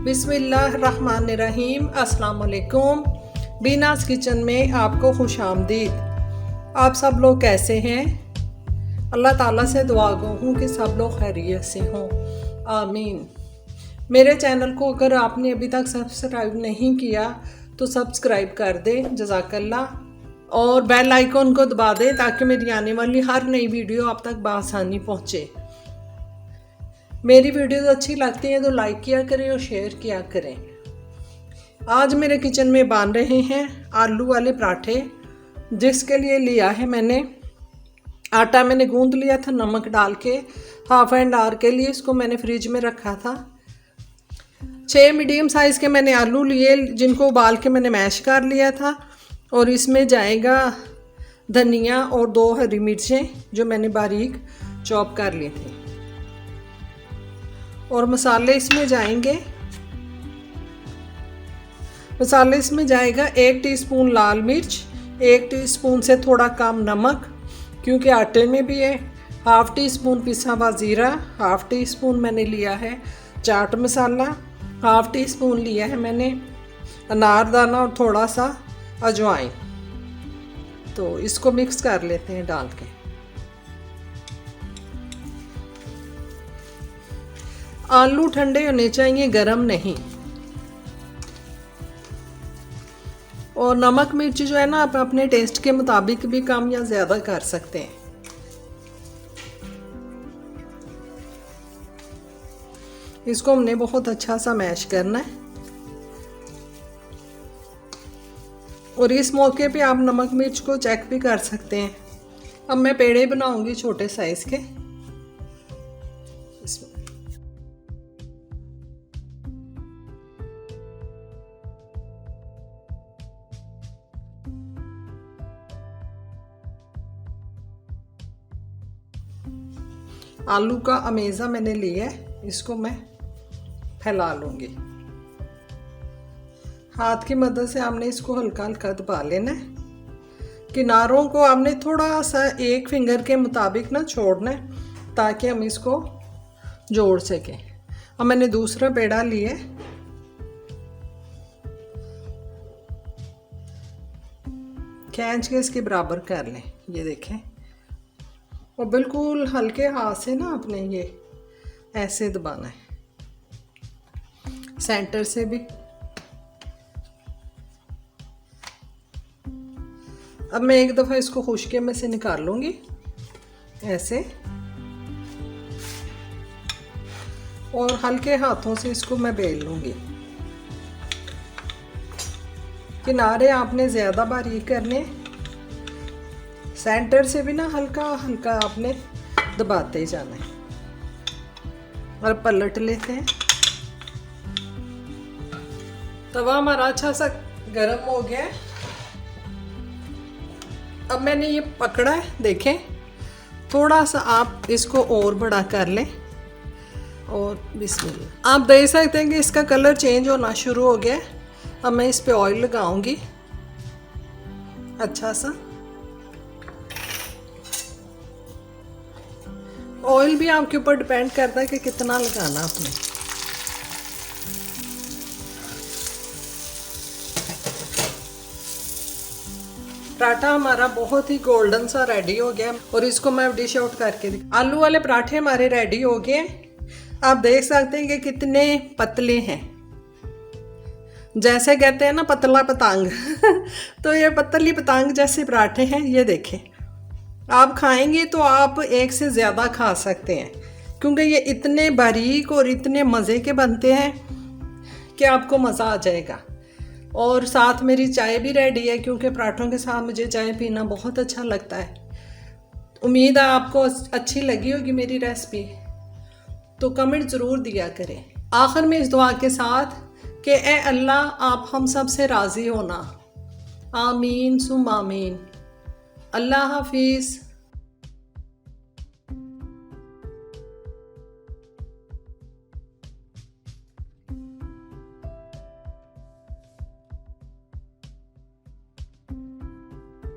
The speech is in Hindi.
बिस्मिल्लाहिर्रहमानिर्रहीम। अस्सलाम वालेकुम। बीनास किचन में आपको खुश आमदीद। आप सब लोग कैसे हैं? अल्लाह ताला से दुआ गो हूँ कि सब लोग खैरियत से हों, आमीन। मेरे चैनल को अगर आपने अभी तक सब्सक्राइब नहीं किया तो सब्सक्राइब कर दें, जज़ाकल्लाह। और बेल आइकन को दबा दें ताकि मेरी आने वाली हर नई वीडियो आप तक बआसानी पहुँचे। मेरी वीडियोस अच्छी लगती हैं तो लाइक किया करें और शेयर किया करें। आज मेरे किचन में बन रहे हैं आलू वाले पराठे, जिसके लिए लिया है मैंने आटा। मैंने गूंद लिया था नमक डाल के, हाफ एंड आवर के लिए इसको मैंने फ्रिज में रखा था। 6 मीडियम साइज़ के मैंने आलू लिए, जिनको उबाल के मैंने मैश कर लिया था। और इसमें जाएगा धनिया और 2 हरी मिर्चें जो मैंने बारीक चॉप कर लिए थे। और मसाले इसमें जाएंगे, मसाले इसमें जाएगा 1 टीस्पून लाल मिर्च, 1 टीस्पून से थोड़ा कम नमक क्योंकि आटे में भी है, हाफ़ टी स्पून पिसा हुआ ज़ीरा, हाफ़ टी स्पून मैंने लिया है chaat masala, half tea spoon लिया है मैंने अनारदाना और थोड़ा सा अजवाइन। तो इसको मिक्स कर लेते हैं डाल के। आलू ठंडे होने चाहिए, गरम नहीं। और नमक मिर्च जो है ना, आप अपने टेस्ट के मुताबिक भी कम या ज़्यादा कर सकते हैं। इसको हमने बहुत अच्छा सा मैश करना है। और इस मौके पे आप नमक मिर्च को चेक भी कर सकते हैं। अब मैं पेड़े बनाऊंगी छोटे साइज़ के। आलू का अमेज़ा मैंने लिया है, इसको मैं फैला लूँगी। हाथ की मदद से हमने इसको हल्का हल्का दबा लेना है। किनारों को हमने थोड़ा सा 1 फिंगर के मुताबिक ना छोड़ना है ताकि हम इसको जोड़ सकें। अब मैंने दूसरा पेड़ा लिया, खींच के इसके बराबर कर लें, ये देखें। और बिल्कुल हल्के हाथ से ना आपने ये ऐसे दबाना है, सेंटर से भी। अब मैं एक दफ़ा इसको खुश्के में से निकाल लूँगी ऐसे, और हल्के हाथों से इसको मैं बेल लूँगी। किनारे आपने ज़्यादा बारीक करने, सेंटर से भी ना हल्का हल्का आपने दबाते जाना है। और पलट लेते हैं। तवा हमारा अच्छा सा गर्म हो गया है। अब मैंने ये पकड़ा है, देखें। थोड़ा सा आप इसको और बड़ा कर लें और बिस्मिल्लाह। आप देख सकते हैं कि इसका कलर चेंज होना शुरू हो गया है। अब मैं इस पे ऑयल लगाऊंगी अच्छा सा। ऑयल भी आपके ऊपर डिपेंड करता है कि कितना लगाना आपने। पराठा हमारा बहुत ही गोल्डन सा रेडी हो गया और इसको मैं डिश आउट करके आलू वाले पराठे हमारे रेडी हो गए। आप देख सकते हैं कि कितने पतले हैं, जैसे कहते हैं ना पतला पतंग तो ये पतली पतंग जैसे पराठे हैं। ये देखें, आप खाएंगे तो आप एक से ज़्यादा खा सकते हैं क्योंकि ये इतने बारीक और इतने मज़े के बनते हैं कि आपको मज़ा आ जाएगा। और साथ मेरी चाय भी रेडी है क्योंकि पराठों के साथ मुझे चाय पीना बहुत अच्छा लगता है। उम्मीद है आपको अच्छी लगी होगी मेरी रेसिपी, तो कमेंट ज़रूर दिया करें। आखिर में इस दुआ के साथ कि ए अल्लाह आप हम सब से राज़ी होना, आमीन सुम आमीन। अल्लाह हाफिज़।